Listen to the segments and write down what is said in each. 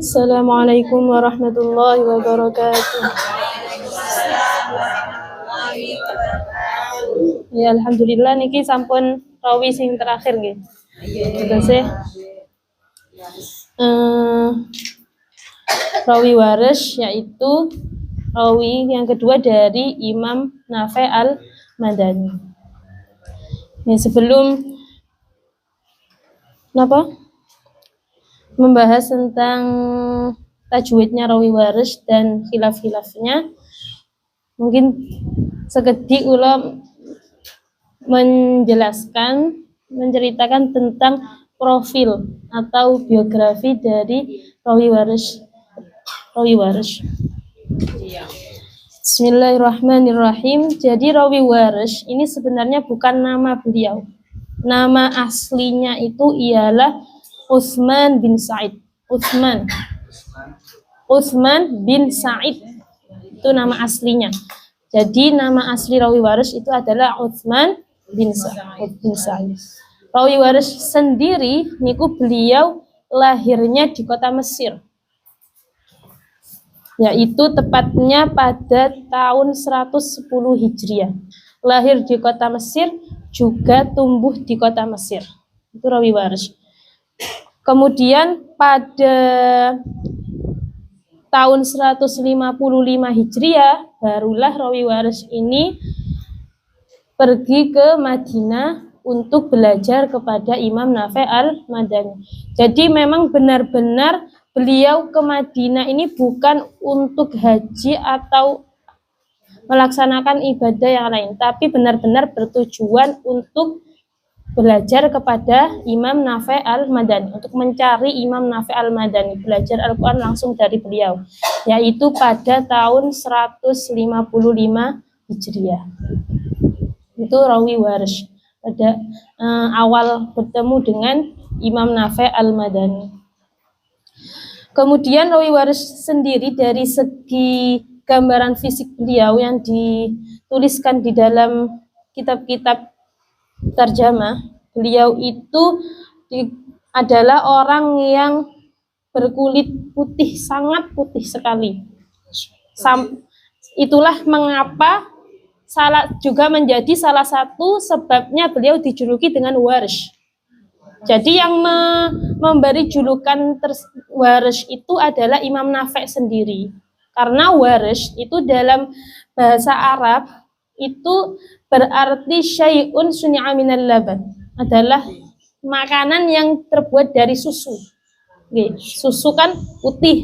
Assalamualaikum warahmatullahi wabarakatuh. Ya alhamdulillah niki sampun rawi sing terakhir nggih. Tegese rawi waris yaitu rawi yang kedua dari Imam Nafi' al-Madani. Ya, sebelum membahas tentang tajwidnya rawi waris dan khilaf-khilafnya, mungkin sekedhik kula menceritakan tentang profil atau biografi dari rawi waris. Bismillahirrahmanirrahim. Jadi rawi waris ini sebenarnya bukan nama beliau. Nama aslinya itu ialah Utsman bin Sa'id. Utsman bin Sa'id itu nama aslinya. Jadi nama asli rawi waris itu adalah Utsman bin Sa'id. Rawi waris sendiri niku beliau lahirnya di kota Mesir, yaitu tepatnya pada tahun 110 Hijriah. Lahir di kota Mesir, juga tumbuh di kota Mesir. Itu rawi waris. Kemudian pada tahun 155 Hijriah, barulah rawi waris ini pergi ke Madinah untuk belajar kepada Imam Nafi' al-Madani. Jadi memang benar-benar beliau ke Madinah ini bukan untuk haji atau melaksanakan ibadah yang lain, tapi benar-benar bertujuan untuk belajar kepada Imam Nafi' al-Madani, untuk mencari Imam Nafi' al-Madani, belajar Al-Quran langsung dari beliau, yaitu pada tahun 155 Hijriah. Itu rawi waris pada awal bertemu dengan Imam Nafi' al-Madani. Kemudian rawi waris sendiri dari segi gambaran fisik beliau yang dituliskan di dalam kitab-kitab tarjamah, beliau itu adalah orang yang berkulit putih, sangat putih sekali. Itulah mengapa juga menjadi salah satu sebabnya beliau dijuluki dengan waris. Jadi yang memberi julukan waris itu adalah Imam Nafi' sendiri. Karena waris itu dalam bahasa Arab itu berarti syai'un suni'a minal laban, adalah makanan yang terbuat dari susu. Susu kan putih,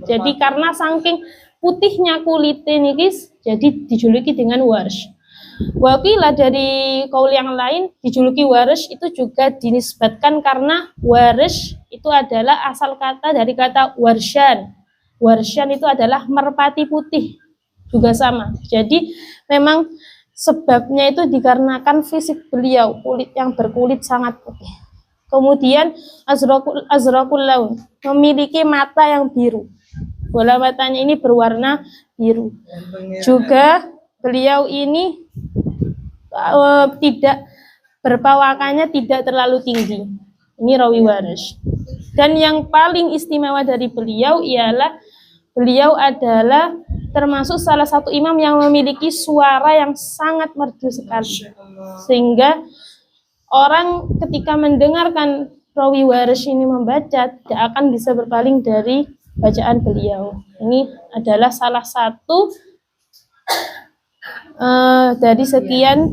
jadi karena saking putihnya kulitnya niki jadi dijuluki dengan waris. Wakilah dari kaul yang lain dijuluki waris itu juga dinisbatkan karena waris itu adalah asal kata dari kata warsyan. Warsyan itu adalah merpati putih, juga sama. Jadi memang sebabnya itu dikarenakan fisik beliau, kulit yang berkulit sangat putih. Kemudian azraqul laun, memiliki mata yang biru. Bola matanya ini berwarna biru. Juga beliau ini tidak berpawakannya tidak terlalu tinggi. Ini rawi waris. Dan yang paling istimewa dari beliau ialah beliau adalah termasuk salah satu imam yang memiliki suara yang sangat merdu sekali. Sehingga orang ketika mendengarkan rawi waris ini membaca tidak akan bisa berpaling dari bacaan beliau. Ini adalah salah satu dari sekian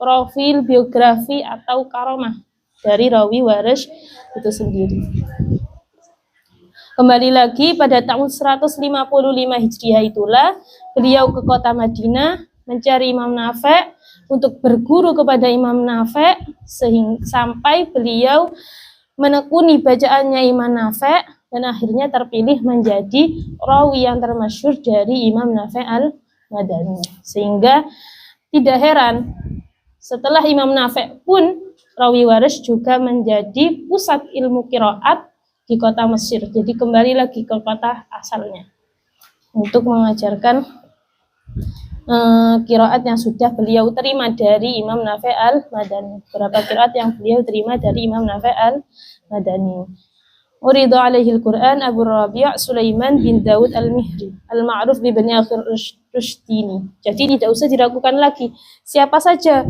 profil biografi atau karomah dari rawi waris itu sendiri. Kembali lagi pada tahun 155 Hijriah itulah beliau ke kota Madinah mencari Imam Nafi' untuk berguru kepada Imam Nafi' sampai beliau menekuni bacaannya Imam Nafi' dan akhirnya terpilih menjadi rawi yang termasyhur dari Imam Nafi' al-Madani. Sehingga tidak heran setelah Imam Nafi' pun rawi waris juga menjadi pusat ilmu qiraat di kota Mesir. Jadi kembali lagi ke kota asalnya untuk mengajarkan qiraat yang sudah beliau terima dari Imam Nafi' al-Madani. Berapa qiraat yang beliau terima dari Imam Nafi' al-Madani. Urida alaihi al-Quran Abu Rabi' Sulaiman bin Daud al-Mihri al-ma'ruf bi Bani Akhir Rushdini. Jadi tidak usah diragukan lagi siapa saja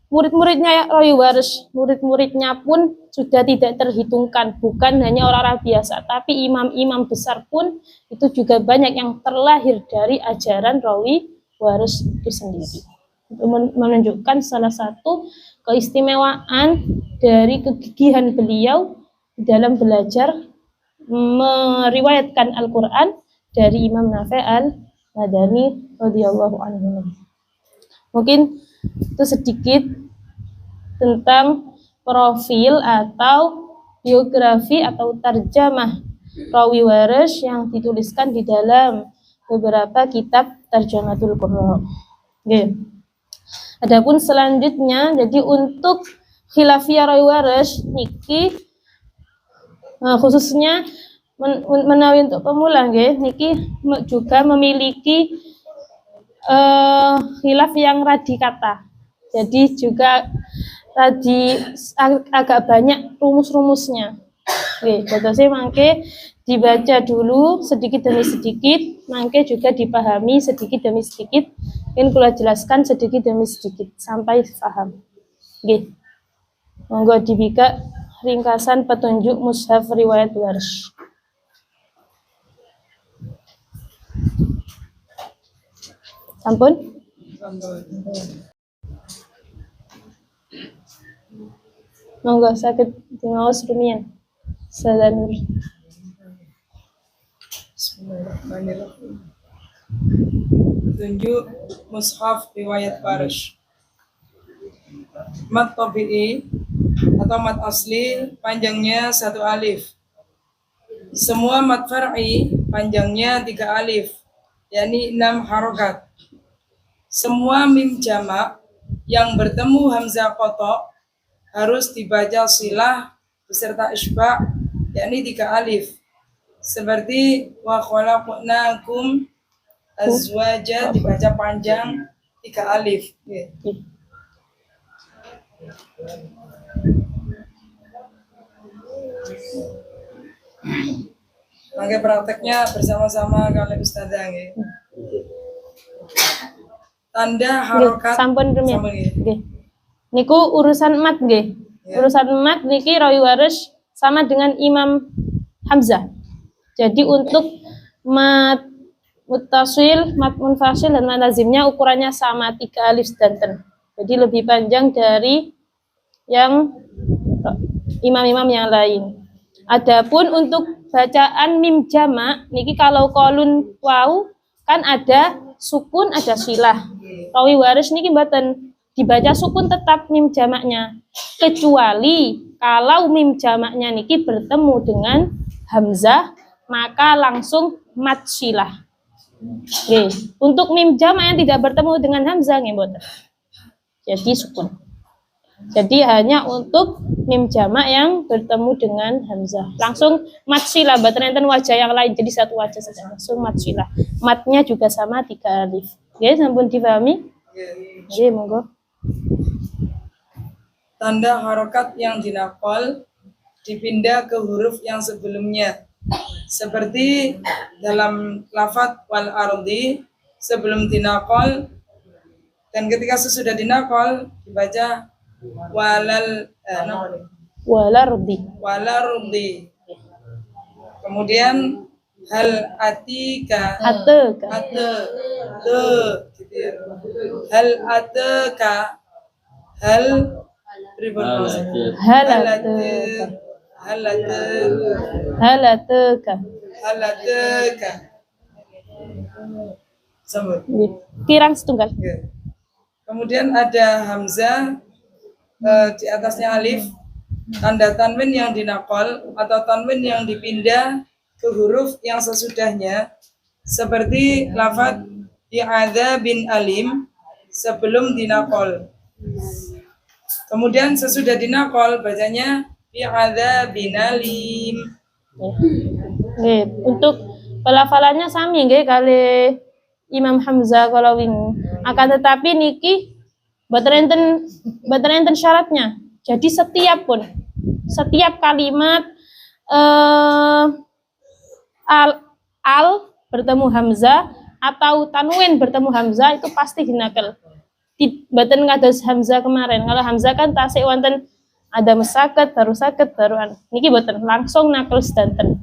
murid-muridnya Rawi Waris, murid-muridnya pun sudah tidak terhitungkan, bukan hanya orang-orang biasa, tapi imam-imam besar pun itu juga banyak yang terlahir dari ajaran Rawi Waris itu sendiri. Menunjukkan salah satu keistimewaan dari kegigihan beliau dalam belajar meriwayatkan Al-Quran dari Imam Nafi' al-Madani radhiyallahu anhu. Mungkin itu sedikit tentang profil atau biografi atau tarjamah Rawi Waris yang dituliskan di dalam beberapa kitab Tarjamatul Qurra. Okay. Adapun selanjutnya, jadi untuk khilafiyah Rawi Waris niki khususnya menawi untuk pemula nggih niki juga memiliki khilaf yang radi kata. Jadi juga agak banyak rumus-rumusnya. Oke, jadi mangke dibaca dulu sedikit demi sedikit, mangke juga dipahami sedikit demi sedikit. Mungkin kula jelaskan sedikit demi sedikit sampai paham. Oke. Monggo dibika ringkasan petunjuk mushaf riwayat Warsh. Sampun? Monggo sakit dimaos rumiyin. Salanur. Bismillahirrahmanirrahim. Petunjuk mushaf riwayat Warsh. Mat tabi'i atau mat asli panjangnya 1 alif. Semua mat far'i panjangnya 3 alif, yakni 6 harokat. Semua mim jamak yang bertemu hamzah qata harus dibaca silah beserta isba', yakni 3 alif. Seperti wa khalaqnakum azwaja dibaca panjang 3 alif. Mangke prakteknya bersama-sama kali Ustazah nggih. Tanda harokat sampun rumiyin. Nggih. Niku urusan mat nggih. Ya. Urusan mat niki Rawi Waris sama dengan Imam Hamzah. Jadi untuk mat muttasil, mat munfasil dan mat lazimnya ukurannya sama 3 alif sedanten. Jadi lebih panjang dari yang imam-imam yang lain. Adapun untuk bacaan mim jamak niki kalau kolun wau kan ada sukun ada silah. Rawi Waris niki mboten dibaca sukun tetap mim jamaknya, kecuali kalau mim jamaknya niki bertemu dengan hamzah maka langsung mat silah. Oke. Untuk mim jamak yang tidak bertemu dengan hamzah nggih mboten. Jadi sukun. Jadi hanya untuk mim jamak yang bertemu dengan hamzah langsung mat silah, mboten enten wajah yang lain, jadi satu wajah saja langsung mat silah. Matnya juga sama 3 alif. Nggih, sampun dipahami? Nggih, monggo. Tanda harokat yang dinaqal dipindah ke huruf yang sebelumnya. Seperti dalam lafadz wal ardi sebelum dinaqal dan ketika sesudah dinaqal dibaca walardi. Kemudian hal atika hal ataka hal Kirang setunggal. Kemudian ada hamzah di atasnya alif, tanda tanwin yang dinaqal atau tanwin yang dipindah ke huruf yang sesudahnya, seperti lafadz i'adza bin alim sebelum dinaqal. Kemudian sesudah dinaqal bacanya i'adza bin alim. Untuk pelafalannya sami nggih kali Imam Hamzah kalau ini. Akan tetapi niki mboten enten syaratnya. Jadi setiap kalimat eh, al bertemu hamzah atau tanwin bertemu hamzah itu pasti dinakel. Baten kados hamzah kemarin. Kalau hamzah kan tasik wonten ada mesaket baru an. Niki boten langsung nakel sedanten.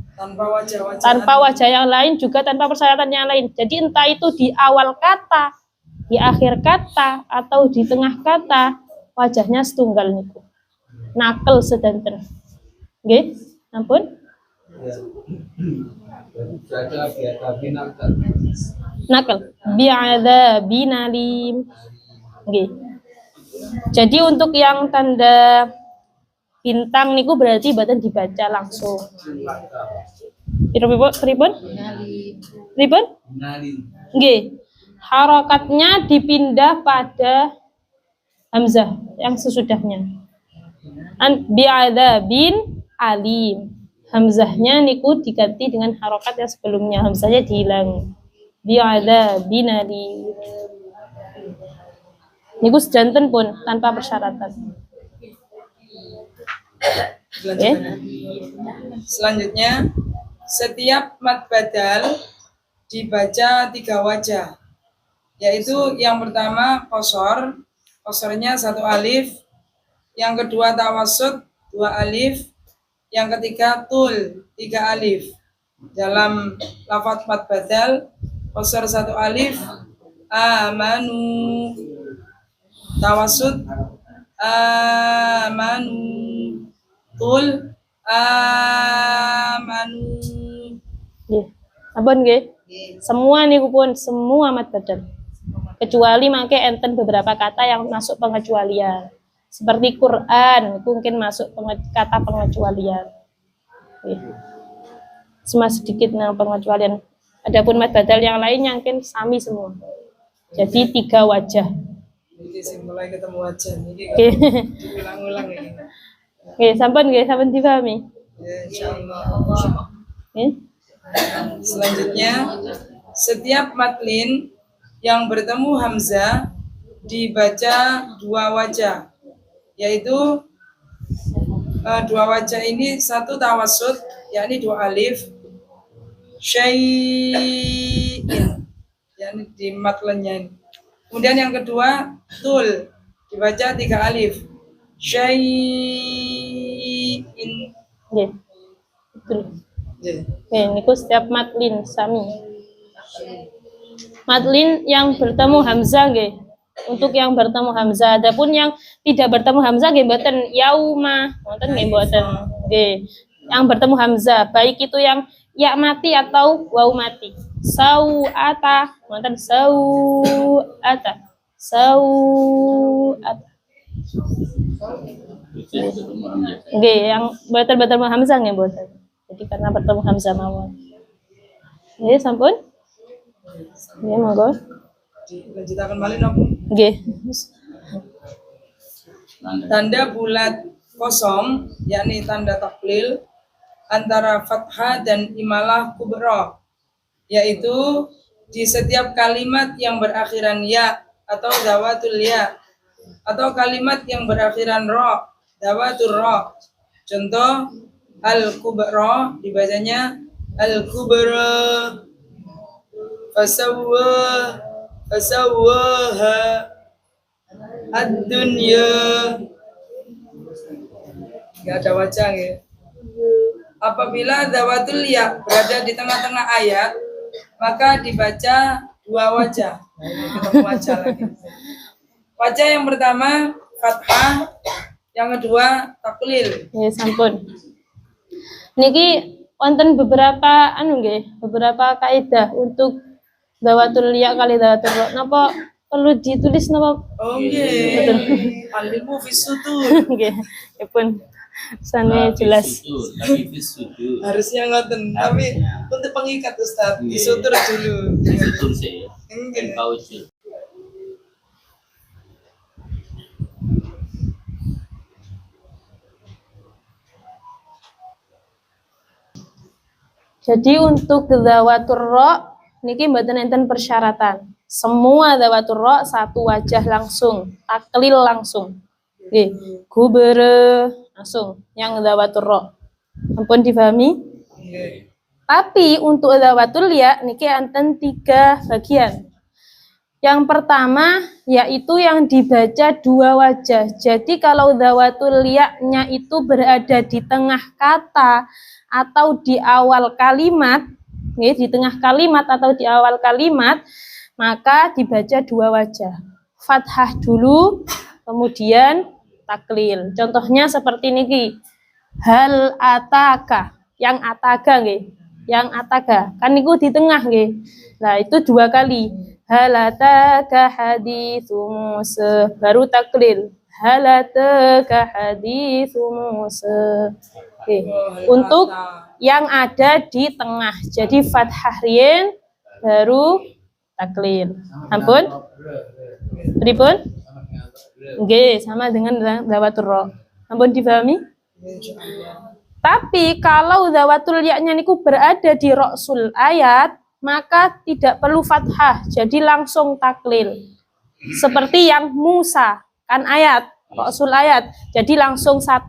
Tanpa wajah yang lain juga tanpa persyaratan yang lain. Jadi entah itu di awal kata, di akhir kata atau di tengah kata, wajahnya setunggal niku. Nakel sedanten. Nggih, ampun. Nakel bi'adzabin alim. Nggih. Jadi untuk yang tanda bintang niku berarti boten dibaca langsung. Pripun? Pripun? Nggih. Harokatnya dipindah pada hamzah yang sesudahnya. Bi'adzabin alim. Hamzahnya niku diganti dengan harokat yang sebelumnya. Hamzahnya dihilang. Bi'adzabin alim. Niku sedanten pun tanpa persyaratan. Selanjutnya, setiap mad badal dibaca 3 wajah, yaitu yang pertama qasar, qasarnya 1 alif, yang kedua tawassut 2 alif, yang ketiga tul 3 alif. Dalam lafaz mad badal, qasar 1 alif, amanu, tawassut amanu, tul amanu. Nggih. Sampun nggih. Semua niku pun semua mad badal. Kecuali make enten beberapa kata yang masuk pengecualian. Seperti Quran, itu mungkin masuk kata pengecualian. Cuma sedikit nah pengecualian. Adapun mad badal yang lain yang mungkin sami semua. Jadi 3 wajah. Ini mulai ketemu wajah ini. Ulang-ulang ini. Oke, sampun dipahami. Ya, insyaallah. Selanjutnya, setiap matlin yang bertemu hamzah dibaca 2 wajah, yaitu 2 wajah ini, 1 tawassut yakni 2 alif, syai'in yakni di matlennya ini. Kemudian yang kedua tul dibaca 3 alif, syai'in. Nggih. Betul. Yeah. Oke, niku setiap matlin sami. Matlin yang bertemu hamzah nggih. Untuk yang bertemu hamzah, adapun yang tidak bertemu hamzah nggih mboten yauma, mboten nggih mboten. Nggih. Yang bertemu hamzah, baik itu yang ya mati atau wau mati. Sau'ata, mboten sau'ata. Sau'ata. Nggih, yang mboten bertemu hamzah nggih mboten. Jadi karena bertemu hamzah mawon. Nggih, sampun? Nggih, monggo. Dilanjutaken malih napa? Nggih. Tanda bulat kosong, yakni tanda taklil antara fathah dan imalah kubra, yaitu di setiap kalimat yang berakhiran ya atau dawatul ya, atau kalimat yang berakhiran ro, dawatul ro. Contoh al-kubra dibacanya al-kubra, fasawwaha, ad-dunya. Enggak ada wajah ya. Apabila dawatul ya berada di tengah-tengah ayat, maka dibaca 2 wajah. Ketemu wajah lagi. Wajah yang pertama fathah, yang kedua taklil. Ya, sampun. Niki wonten beberapa beberapa kaidah untuk dawatul ya kali dawatul ro. Napa perlu ditulis napa? Oh nggih. Al-ilmu fis sutur. Nggih. Pun sane jelas. Harusnya ngoten, tapi untuk pengikat Ustaz, disutur dulu. Disutur sih. Nggih. Jadi untuk dawatul ro niki mboten enten persyaratan. Semua dawatul ro 1 wajah langsung, taklil langsung. Nggih, gubere langsung yang dawatul ro. Ampun difahami? Nggih. Tapi untuk dzawatul ya niki enten 3 bagian. Yang pertama yaitu yang dibaca 2 wajah. Jadi kalau dzawatul ya-nya itu berada di tengah kata atau di awal kalimat, di tengah kalimat atau di awal kalimat, maka dibaca 2 wajah. Fathah dulu, kemudian taklil. Contohnya seperti niki. Hal ataka, yang ataka nggih. Yang ataka, kan niku di tengah nggih. Nah, itu 2 kali. Hal ataka haditsu Musa, baru taklil. Hal ataka haditsu Musa. Oke. Untuk yang ada di tengah. Jadi fathah rien baru taklil. Ampun? Pripun? Nggih, sama dengan dzawatul ra. Ampun dipahami? Tapi kalau dzawatul ya-nya niku berada di ra'sul ayat, maka tidak perlu fathah, jadi langsung taklil. Seperti yang Musa, kan ayat, ra'sul ayat, jadi langsung 1.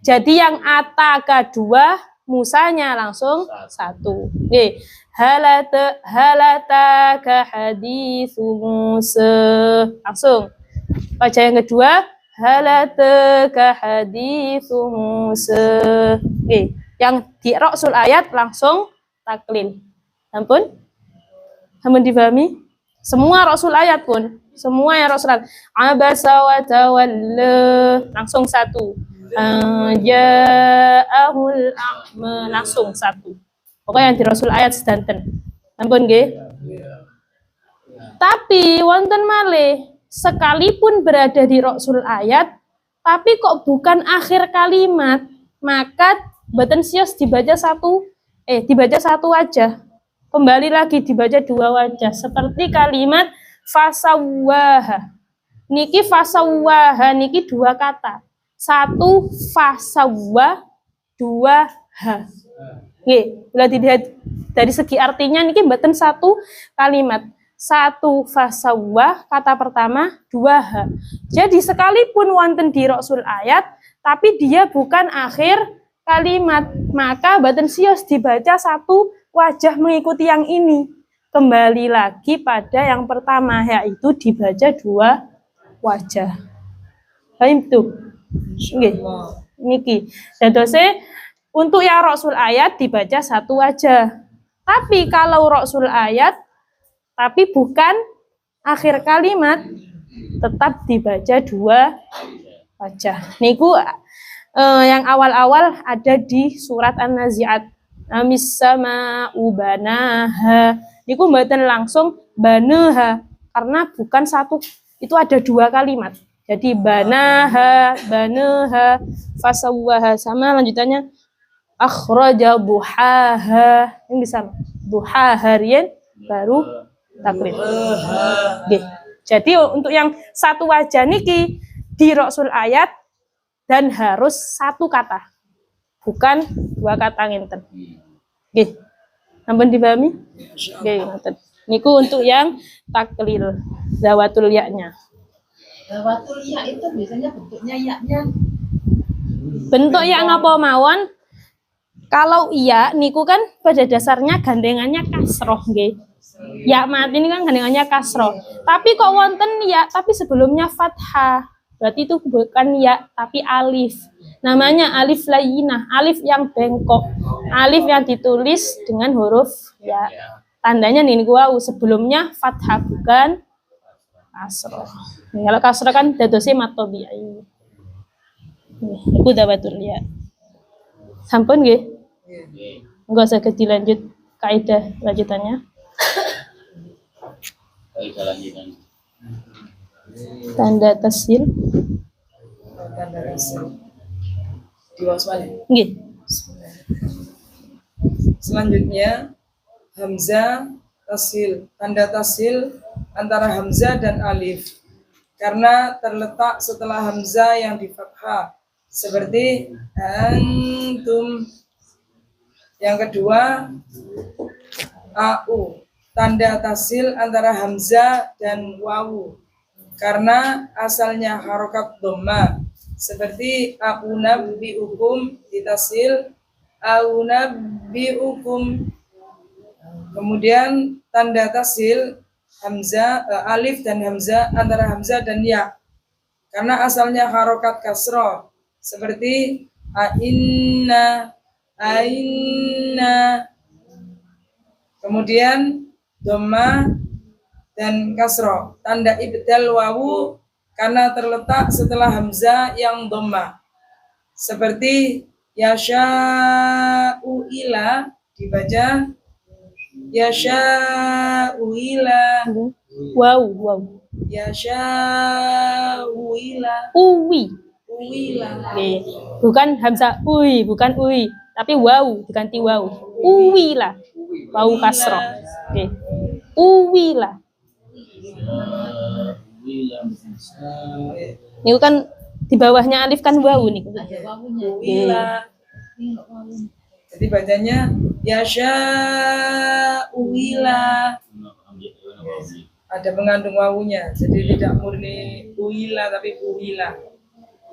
Jadi yang ataka 2, Musanya langsung 1. Oke. Halataka haditsu Musa. Langsung. Wajah yang kedua, halataka haditsu Musa. Oke, yang di ra'sul ayat langsung taklil. Ampun? Ampun dipahami? Semua ra'sul ayat pun, semua yang ra'sul ayat. Abasa wa tawalla, langsung 1. Ja'ahul a'ma, langsung 1. Pokoknya yang di ra'sul ayat sedanten. Ampun nggih? Tapi wonten malih sekalipun berada di ra'sul ayat, tapi kok bukan akhir kalimat, maka boten sios dibaca dibaca 1 wajah. Kembali lagi dibaca 2 wajah. Seperti kalimat fasawwaha. Niki fasawwaha niki 2 kata. 1 fasawwa, 2 ha. Nggih, bila dilihat dari segi artinya niki boten 1 kalimat. 1 fasawwah, kata pertama, 2 ha. Jadi sekalipun wonten di ra'sul ayat, tapi dia bukan akhir kalimat, maka boten sios dibaca 1 wajah mengikuti yang ini. Kembali lagi pada yang pertama, yaitu dibaca 2 wajah. Paham tuh? Nggih. Niki. Dadose untuk yang ra'sul ayat dibaca 1 wajah. Tapi kalau ra'sul ayat tapi bukan akhir kalimat, tetap dibaca 2 wajah. Niku yang awal-awal ada di surat An-Nazi'at. Amis sama ubanaha. Niku mboten langsung banaha karena bukan 1, itu ada 2 kalimat. Jadi banaha, fasawwaha, sama lanjutannya akhraja buhaha. Ini bisa duha harian baru taklil. Okay. Jadi untuk yang 1 wajah niki di ra'sul ayat dan harus 1 kata, bukan 2 kata ngenten. Nggih. Ampun dipahami? Nggih, ngoten. Niku untuk yang taklil dzawatul ya-nya. Dzawatul ya itu biasanya bentuknya ya-nya. Bentuk ya ngapa mawon? Kalau iya niku kan pada dasarnya gandengannya kasroh nggih. Ya mati ini kan gandengannya kasroh. Tapi kok wonten ya, tapi sebelumnya fathah. Berarti itu bukan ya, tapi alif. Namanya alif layyinah, alif yang bengkok. Alif yang ditulis dengan huruf ya. Tandanya nih gua sebelumnya fathah bukan kasroh. Kalau kasroh kan dadose matobi'i. Iku dzawatul ya. Sampun nggih? Enggak usah dilanjut kaidah lanjutannya. Tanda tasil. Tanda tasil. Diwaswali. Nggih. Selanjutnya hamzah tasil. Tanda tasil antara hamzah dan alif. Karena terletak setelah hamzah yang di fathah. Seperti antum. Yang kedua au. Tanda tasil antara hamzah dan wawu karena asalnya harokat dhamma seperti aku nabi hukum ditasil au nabbiukum. Kemudian tanda tasil hamzah, alif dan hamzah, antara hamzah dan ya, karena asalnya harokat kasroh, seperti ainna, ainna. Kemudian dhamma dan kasroh, tanda ibdal wawu karena terletak setelah hamzah yang dhamma, seperti yasha'u ila, dibaca yasha'u ila, Wow. yasha'u ila, Uwi. uila. Oke. Bukan hamzah ui, bukan ui, tapi wow diganti wow. Uwi lah. Wow kasroh. Oke. Uwi lah. Ini kan di bawahnya alif kan wow nih. Ada wawunya. Uila. Ini nggak wawu. Jadi bacanya yasha'u ila. Ada mengandung wawunya, jadi tidak murni uila tapi uila.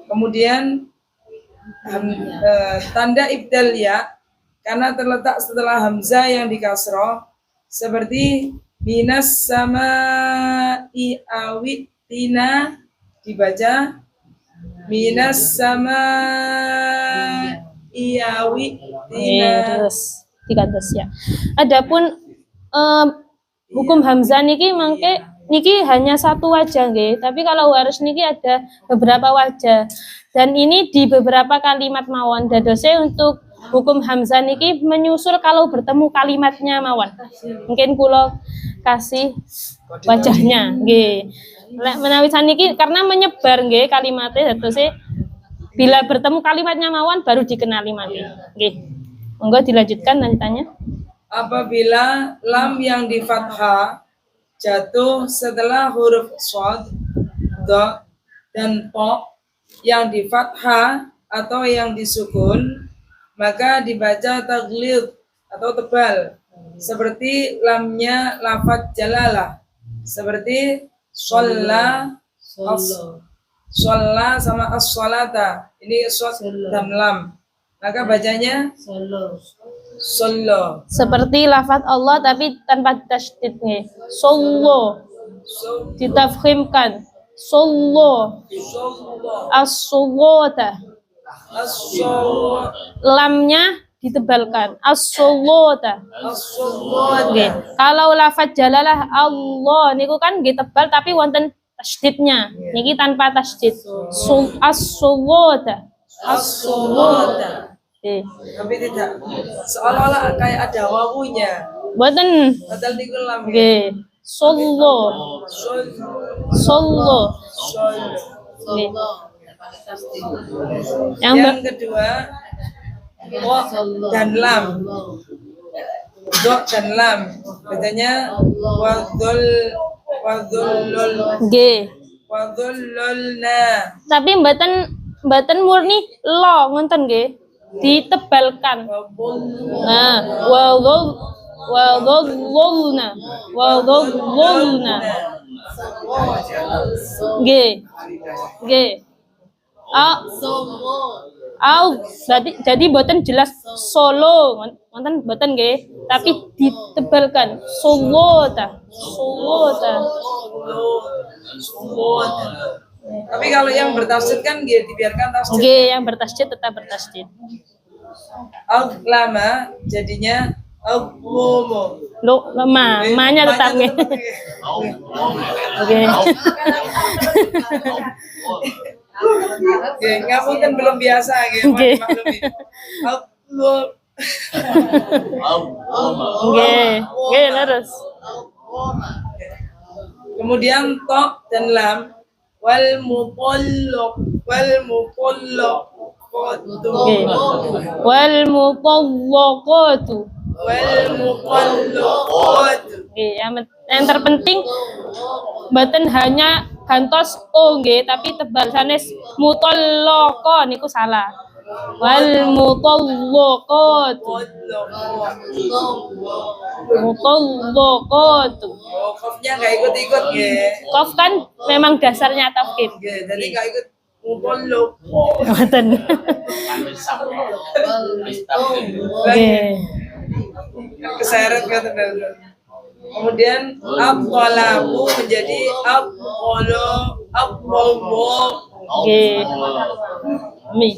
Kemudian tanda ibdal ya karena terletak setelah hamzah yang dikasroh, seperti minas sama iawitina, dibaca minas sama iawitina. Terus digantos ya. Adapun hukum hamzah niki mangke niki hanya satu wajah nggih, tapi kalau waris niki ada beberapa wajah. Dan ini di beberapa kalimat mawon. Dadose untuk hukum hamzah niki menyusul kalau bertemu kalimatnya mawon. Mungkin kula kasih wajahnya nggih. Lek menawi saniki karena menyebar nggih kalimatnya, dadose bila bertemu kalimatnya mawon baru dikenali mangke. Nggih. Monggo dilanjutkan lanjutannya. Apabila lam yang di fathah jatuh setelah huruf shad, dha, dan to yang di fathah atau yang disukun, maka dibaca taglid atau tebal, seperti lamnya lafadz jalalah, seperti sholla, sholla sama as-sholata, ini shad dan lam, maka bacanya Solo. Seperti lafaz Allah tapi tanpa tasydid nih. Solo. Ditafkhimkan. Solo. As-solota. Lamnya ditebalkan. As-solota. Nggih. Kalau lafaz jalalah Allah niku kan nggih tebal tapi wonten tasydidnya. Niki tanpa tasydid. As-solota. As-solota. Tapi tidak seolah-olah kayak ada wawunya. Boten. Padahal niku lam. Nggih. Solo. Solo. Nggih. Yang kedua, wa dan lam. Do dan lam. Bacanya wadhullul. Nggih. Wadhullulna. Tapi mboten murni lo ngoten nggih. Ditebalkan. Nah, wadhullulna. Nggih. Jadi mboten jelas solo ngoten mboten nggih, tapi ditebalkan solo ta. Tapi kalau yang bertasydid kan dia dibiarkan tasydid. Nggih, yang bertasydid tetap bertasydid. Lama jadinya aglomo. Lo lemah, ma-nya tetap nggih. Oke. Oke, ngapunten belum biasa gitu. Nggih. Nggih, terus. Kemudian to dan lam wal mutallaq Oke. Wal mutallaqatu. Oke, yang terpenting mboten hanya gantos o nggih, tapi tebal sanes mutallaqa niku salah. Wal mutallaqatu. Mutallaqatu. Qafnya nggak ikut-ikut nggih. Qaf kan memang dasarnya tafkhim. Nggih, jadi nggak ikut Muballok. Ngoten. Nggih. Keseret kata Ustaz. Kemudian aqalabu menjadi aqallo. Nggih. Mi.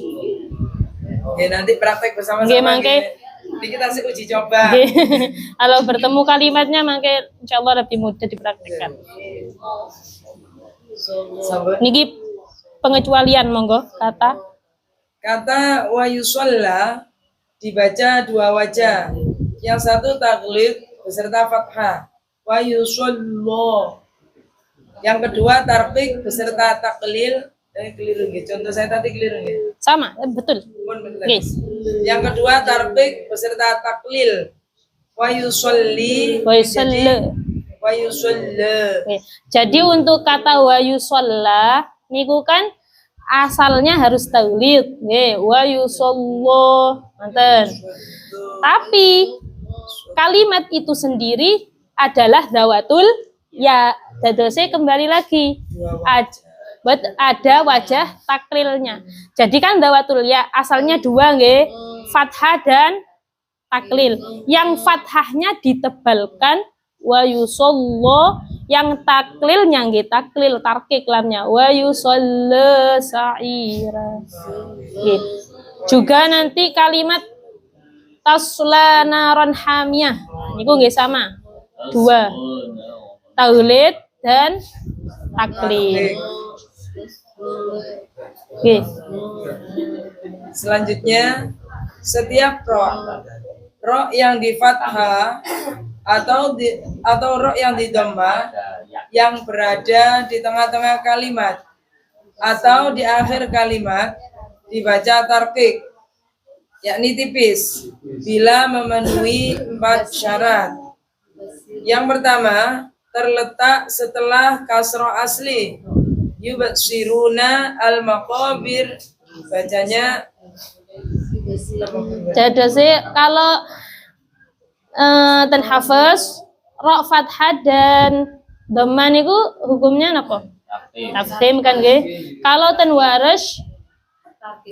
Ya nanti praktek bersama-sama. Nggih, mangke. Ini kita sih uji coba. Nggih. Kalau bertemu kalimatnya mangke insyaallah lebih mudah dipraktikkan. Sahabat. Niki pengecualian monggo kata Kata wa yusalla dibaca dua wajah. Yang satu taklid beserta fathah. Wa yusallo. Yang kedua tarqiq beserta taklil. Keliru nggih. Contoh saya tadi keliru nggih. sama, betul. Pun betul. Nggih. Yang kedua tarqiq beserta taklil. Wa yusalli. Wa yusalli. Wa yusalli. Oke. Jadi untuk kata wa yusalla niku kan asalnya harus taulid, nggih, wa yusallu. Ngoten. Tapi kalimat itu sendiri adalah dawatul ya. Dadose kembali lagi. Ada wajah taklilnya. Jadi kan dawatul ya asalnya dua nggih, fathah dan taklil. Yang fathahnya ditebalkan wa yusallu, yang taklilnya nggih taklil tarkik lamnya wa yusallu sa'ira. Nggih. Juga nanti kalimat tasla naron hamiyah niku nggih sama. Dua. Taulid dan taklil. Nggih. Selanjutnya setiap ro yang di fathah atau ro yang di dhamma yang berada di tengah-tengah kalimat atau di akhir kalimat dibaca tarqiq, yakni tipis bila memenuhi 4 syarat. Yang pertama, terletak setelah kasroh asli. Yubsiruna al-maqabir, bacanya Jadi sih kalau ten hafaz ro fathah dan dhamma niku hukumnya napa? Tafkhim kan nggih. Kalau ten waras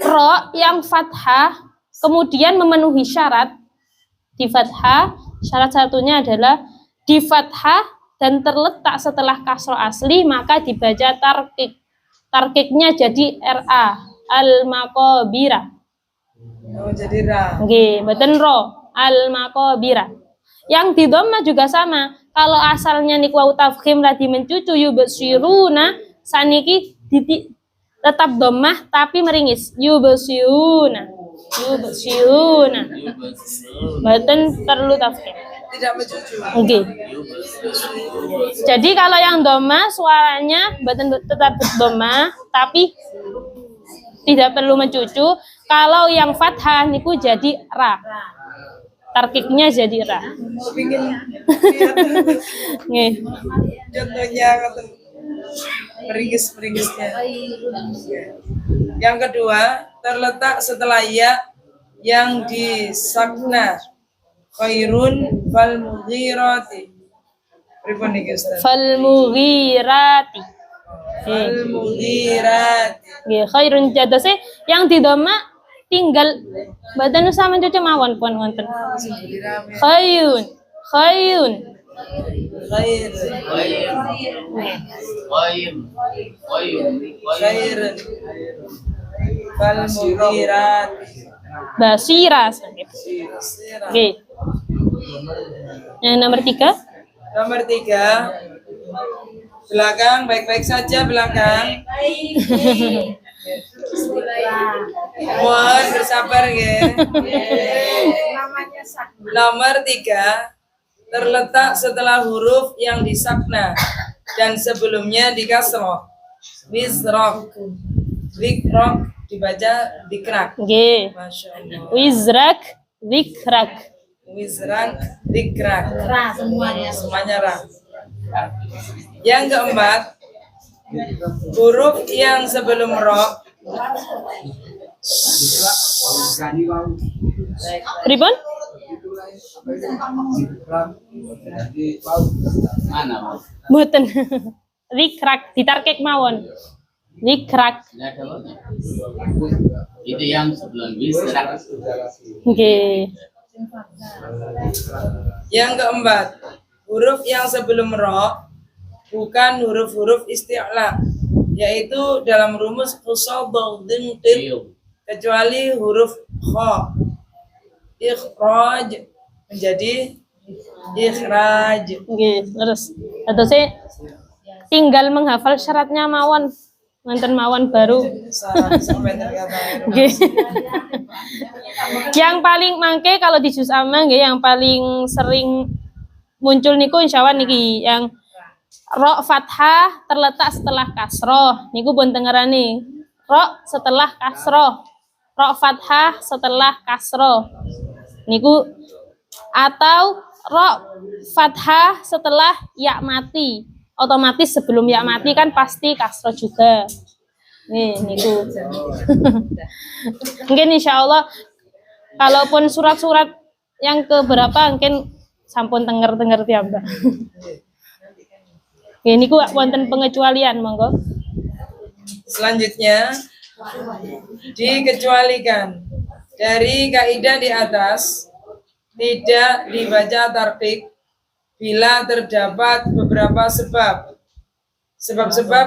ro yang fathah kemudian memenuhi syarat di fathah, syarat satunya adalah di fathah dan terletak setelah kasroh asli maka dibaca tarqiq. Tarqiqnya jadi ra al-maqabira. oh, jadi ra. Nggih, mboten ro al-maqabira. Yang di dhamma juga sama. Kalau asalnya niku wau tafkhim lagi mencucu yubsiruna, saniki tetap dhammah tapi meringis. Yubsiruna. Yubsiruna. Mboten perlu tafkhim. Tidak mencucu. Nggih. Jadi kalau yang dhamma suaranya mboten tetap dhamma tapi tidak perlu mencucu. Kalau yang fathah niku jadi ra. Tarkiknya jadi ra. Kepingin Nggih. contohnya meringis-meringisnya. Yang kedua, terletak setelah ya yang disakna. Khairun fal mughirati. Pripun niki Ustaz? Fal mughirati. Fal mughirati. Nggih, khairun jadase yang di dhamma tinggal badan sama cucu mawon pun wonten. Khairun. Khairun. Khair. Khairun. Fal mughirati. Basira. Nggih. Yang nomor 3. Nomor 3. Belakang, baik-baik saja belakang. Mohon bersabar ya. Nomor 3. Terletak setelah huruf yang disakna dan sebelumnya dikasroh. Wisrok. Wikrok dibaca dikrak. Nggih. Masya Allah. Wizrak, zikrak. Wisrak, dikrak. Ra semuanya. Semuanya ra. Yang keempat, huruf yang sebelum ro Pripun? Mboten. Zikrak ditarkik mawon. Likrak. Nggak ada apa? Itu yang sebelum wisrak. Nggih. Yang keempat, huruf yang sebelum ro bukan huruf-huruf isti'la, yaitu dalam rumus usul ba'udin qib, kecuali huruf kha. Ikhraj menjadi ikhraj. Nggih, terus atose tinggal menghafal syaratnya mawon. Wonten mawon baru. Sampai terkata Nggih. Yang paling mangke kalau di juz amma nggih yang paling sering muncul niku insyaallah niki yang ro fathah terletak setelah kasroh. Niku pun tengerane. Ro setelah kasroh. Ro fathah setelah kasroh. Niku atau ro fathah setelah ya mati. Otomatis sebelum ya mati kan pasti kasroh juga. Nih, niku. Mungkin insyaallah kalaupun surat-surat yang keberapa mungkin sampun tenger-tenger piyambak. Nggih niku wonten pengecualian monggo. Selanjutnya dikecualikan dari kaidah di atas, tidak dibaca tarqiq bila terdapat beberapa sebab. Sebab-sebab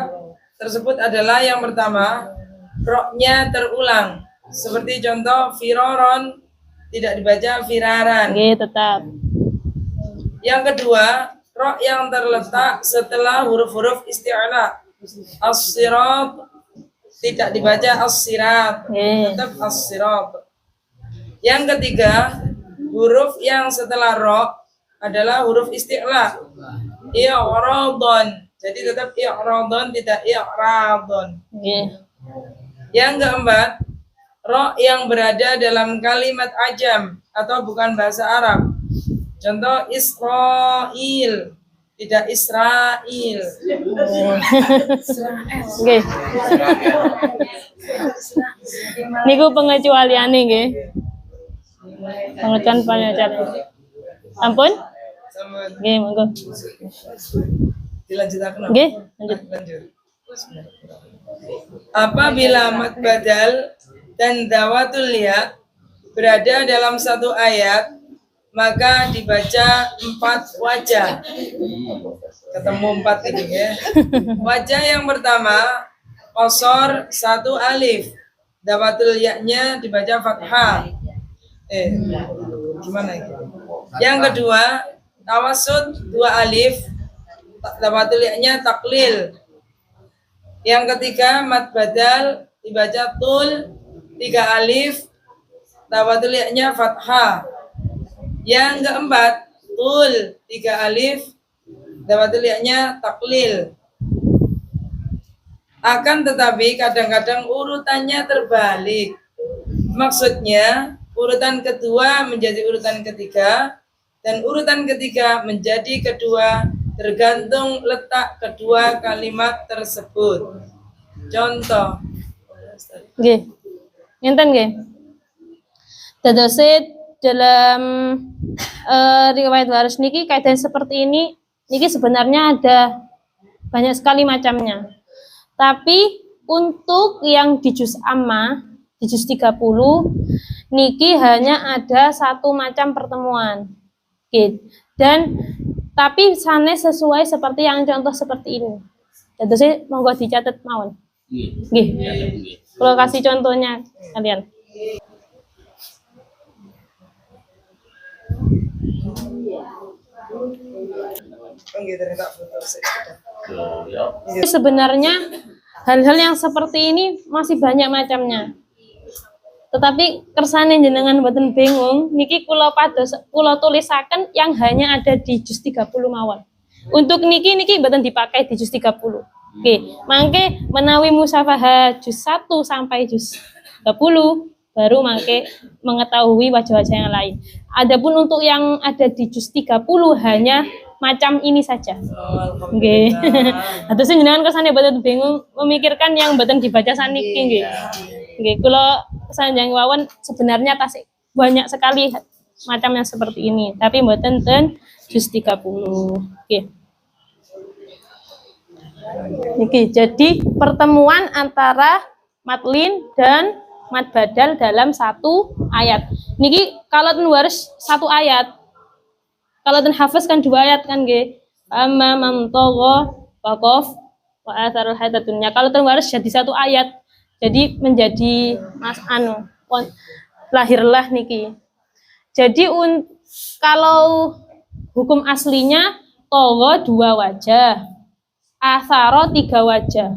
tersebut adalah yang pertama, roknya terulang. Seperti contoh firoron tidak dibaca firaran. Nggih tetap. Yang kedua, rok yang terletak setelah huruf-huruf isti'la. As-sirat tidak dibaca as-sirat, Nggih. tetap as-sirat. Yang ketiga, huruf yang setelah ro adalah huruf isti'la. I'radun. Jadi tetap i'radun, tidak i'radun. Nggih. Yang keempat, ro yang berada dalam kalimat ajam atau bukan bahasa Arab. Contoh Israel, tidak Israel. Nggih. Niku pengecualiane nggih. Pengecualian. Ampun? Sama Nggih, monggo. dilanjutkan. Nggih, lanjut. Lanjut. Apabila mad badal dan dawatul ya berada dalam satu ayat, maka dibaca 4 wajah. Ketemu 4 ini ya. Wajah yang pertama, qasar 1 alif. Dawatul ya-nya dibaca fathah. Gimana ini? Yang kedua, tawassut 2 alif. Dawatul ya-nya taklil. Yang ketiga, mad badal dibaca tul 3 alif. Dawatul ya-nya fathah. Yang keempat, tul 3 alif, dawatul ya-nya taklil. Akan tetapi kadang-kadang urutannya terbalik. Maksudnya, urutan kedua menjadi urutan ketiga, dan urutan ketiga menjadi kedua, tergantung letak kedua kalimat tersebut. Contoh. Nggih. Ngenten nggih. Dadose dalam riwayat waris niki kaidah seperti ini niki sebenarnya ada banyak sekali macamnya. Tapi untuk yang di juz amma, di juz 30 niki hanya ada 1 macam pertemuan. Gitu. Dan tapi sanes sesuai seperti yang contoh seperti ini. Dadose monggo dicatat mawon. Nggih. Kalau kasih contohnya kalian. Sebenarnya hal-hal yang seperti ini masih banyak macamnya. Tetapi kersane jenengan mboten bingung, niki kula tulisaken yang hanya ada di juz 30 mawon. Untuk niki mboten dipakai di juz 30. Oke, mangke menawi musafaha juz 1 sampai juz 30 baru mangke mengetahui wajah-wajah yang lain. Adapun untuk yang ada di juz 30 hanya macam ini saja. Nggih. Atus jenengan kesane mboten bingung memikirkan yang mboten dibaca saniki nggih. Nggih, kula sanjang wawon sebenarnya tasik banyak sekali macam yang seperti ini, tapi mboten ten juz 30. Nggih. Niki, jadi pertemuan antara matlin dan mad badal dalam satu ayat. Niki kalau ten waris satu ayat. Kalau ten hafaz kan dua ayat kan nggih. Amma man tagha waqaf wa atharul hayatad dunya. Kalau ten waris jadi satu ayat. Jadi menjadi lahirlah niki. Jadi kalau hukum aslinya tagha dua wajah. Asaro 3 wajah.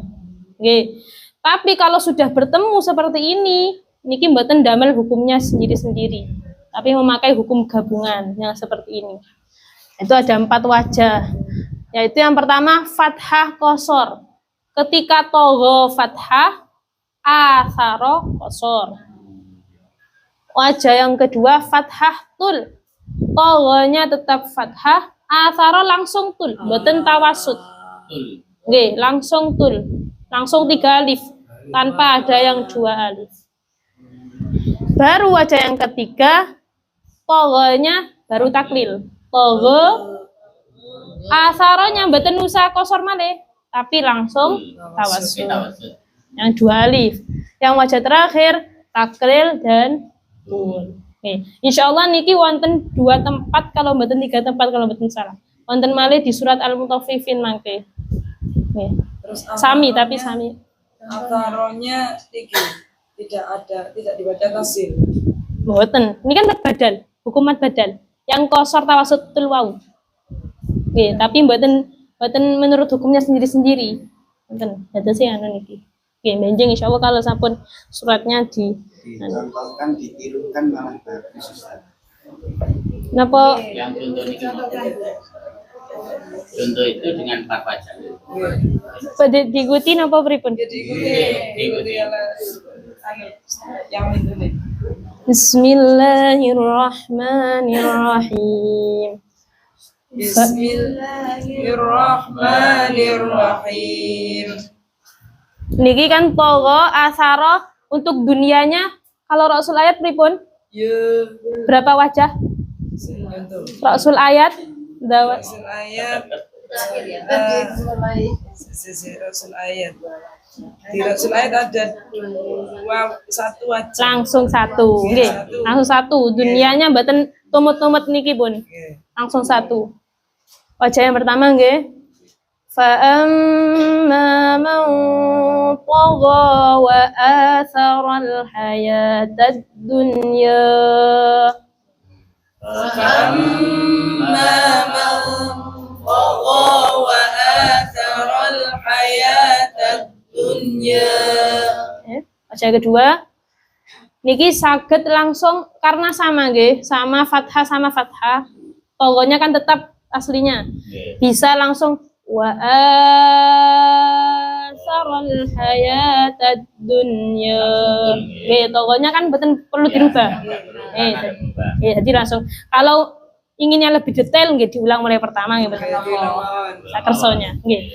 Oke. Tapi kalau sudah bertemu seperti ini, niki mboten damel hukumnya sendiri-sendiri. Tapi memakai hukum gabungan yang seperti ini. Itu ada 4 wajah. Yaitu yang pertama fathah qasar. Ketika tagha fathah, asaro qasar. Wajah yang kedua fathah tul. Taghanya tetap fathah, asaro langsung tul, mboten tawasud. Oke, langsung tul. Langsung 3 alif tanpa ada yang 2 alif. Baru wajah yang ketiga taghanya baru taklil. Tagha asaronya mboten usah qasar malih, tapi langsung tawasud. Yang 2 alif. Yang wajah terakhir taklil dan tul. Oke, insyaallah niki wonten 2 tempat kalau mboten 3 tempat kalau mboten salah. Wonten malih di surat Al-Mutaffifin mangke. Nih. Terus Sami tapi sami. Ataronya tidak dibaca tasil. Mboten. Ini kan mad badal, hukum mad badal. Yang qasar tawasud tul waw. Oke, tapi mboten menurut hukumnya sendiri-sendiri. Mboten. Dados sing anu niki. Oke, benjing insyaallah kalau sampun suratnya dicontohkan, ditirukan malah bagus Ustaz. Napa Yang contoh itu dengan 4 wajah. pada diikuti napa pripun? Jadi ikuti yang itu nih. Bismillahirrahmanirrahim. Bismillahirrahmanirrahim. Niki kan tagha asara untuk dunianya kalau rasul ayat pripun? Ya, Berapa wajah? itu. Rasul ayat dawa Rasul ayat. Rasul ayat. Di Rasul ayat ada 1 wajah. langsung 1. Nggih, langsung 1. Dunianya mboten tumut-tumut niki pun. Oke. Langsung 1. Wajah yang pertama nggih. Fa amma man tagha wa athara al-hayatad dunya. Wajah kedua niki saged langsung karena sama nggih, sama fathah. Togonya kan tetap aslinya. Bisa langsung wa asaral hayatad dunya. Nggih, togonya kan betul perlu dirubah. Jadi langsung kalau inginnya lebih detail nggih diulang mulai pertama nggih betul. Sakersonya nggih.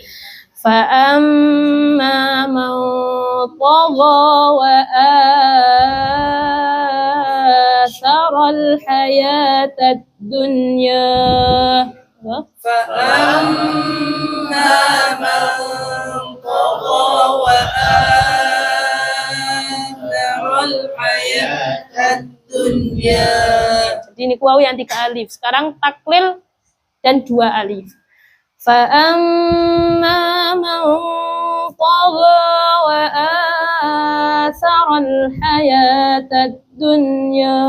Fa amma man tagha wa asaral hayatad dunya. فأما من طغى وآثر الحياة الدنيا. Jadi ini waw yang 3 alif. Sekarang taklil dan 2 alif. فأما من طغى وآثر الحياة الدنيا.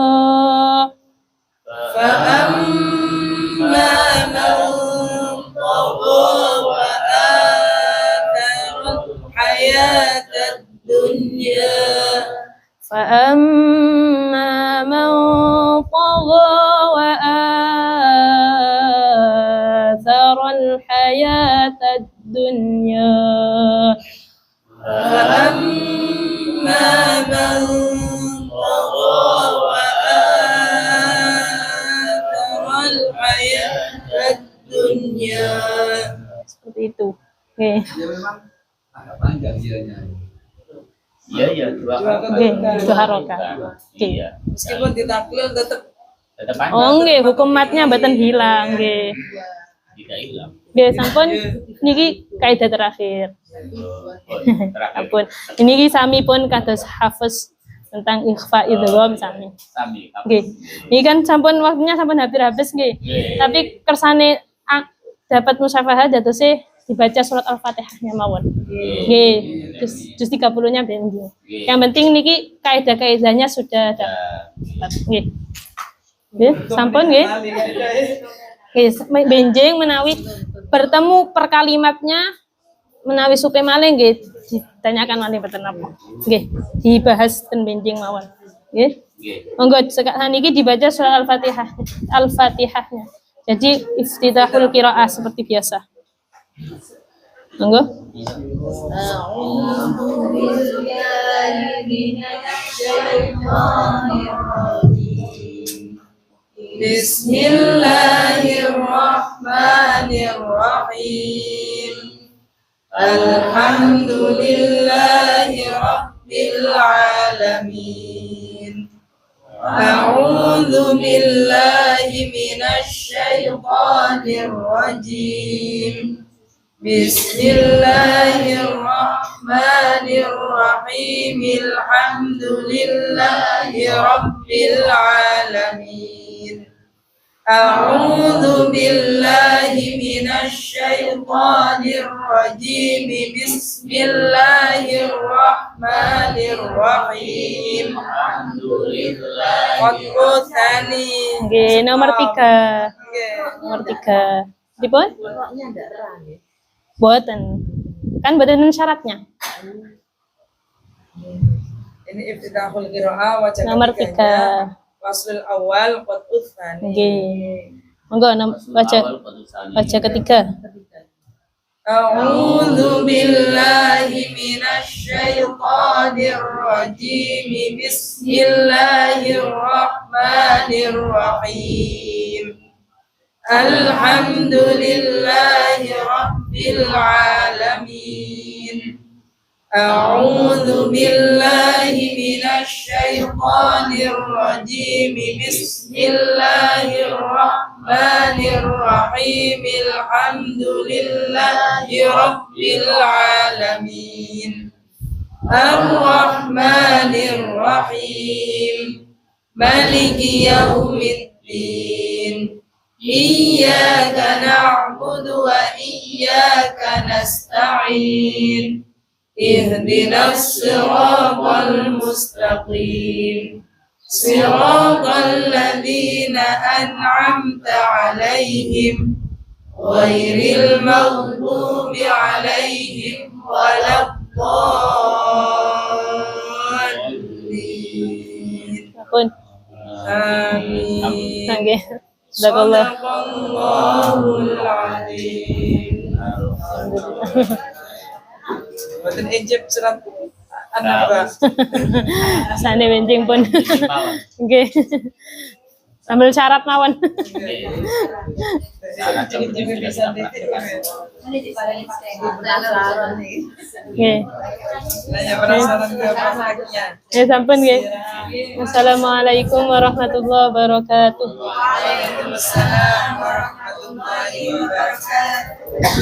فأما من طغى وآثر الحياة الدنيا. فأما من طغى وآثر الحياة الدنيا. فأما من طغى وآثر الحياة الدنيا. Seperti itu. Oke. Ya memang agak panjang dianya. Iya, 2 Oke, 2 harokat. Oke. Iya. Meskipun ditaklil tetap Tetap panjang. Oh nggih, hukum matnya mboten hilang nggih. Tidak hilang. Nggih, sampun niki kaidah terakhir. Terakhir. Ampun. Niki sami pun kados hafiz tentang ikhfa idgham sami. Sami. Nggih. Ini kan sampun waktunya sampun hampir habis nggih. Nggih. Tapi kersane dapat musyafahat datose dibaca surat Al-Fatihahnya mawon. Nggih. Juz 30-nya benjing. Yang penting niki kaidah-kaidahnya sudah dapat. Nggih. Nggih, sampun nggih. Nggih, benjing menawi bertemu per kalimatnya menawi supe malih nggih ditanyakan malih mboten napa. Nggih, dibahas ten benjing mawon. Nggih. Nggih. Monggo saniki dibaca surat Al-Fatihahnya. Jadi iftitahul qiraah seperti biasa. Monggo. Bismillahirrahmanirrahim. Alhamdulillahi rabbil alamin. A'udzu billahi minasy syaithanir rajim. Bismillahirrahmanirrahim. Alhamdulillahi rabbil alamin. A'udzu billahi minasy syaithanir rajim. Bismillahirrahmanirrahim. Qadqut tani. Nggih, nomor 3. Nomor 3. Dipun? Roknya ndak ra nggih. Boten. Kan boten syaratnya. Ini iftitahul qiraah wajah Nomor ketiganya. 3. Faslul awal qadqut tani. Nggih. Monggo baca ketiga. A'udzu billahi minasy syaithanir rajim. Bismillahirrahmanirrahim. Alhamdulillahi rabbil alamin. A'udzu billahi minasy syaithanir rajim. Bismillahirrahmanirrahim. Alhamdulillahi rabbil alamin. Ar-Rahmanir Rahim. Maliki yaumiddin. Iyyaka na'budu wa iyyaka nasta'in. Ihdinas siratal mustaqim. Siratal ladzina an'amta 'alaihim ghairil maghdubi 'alaihim waladdallin. Pun. Amin. Nggih. Jazakallah. Shadaqallahul adzim. Boten ejeb surat An-Naba. Sane benjing pun. Nggih. Sambil syarat mawon. Ejeb juga bisa titik. Ini dibaleni pakai penasaran nih. Nggih. Nanya penasaran ke prakteknya. Ya sampun nggih. Wassalamualaikum warahmatullahi wabarakatuh. Waalaikumsalam warahmatullahi wabarakatuh.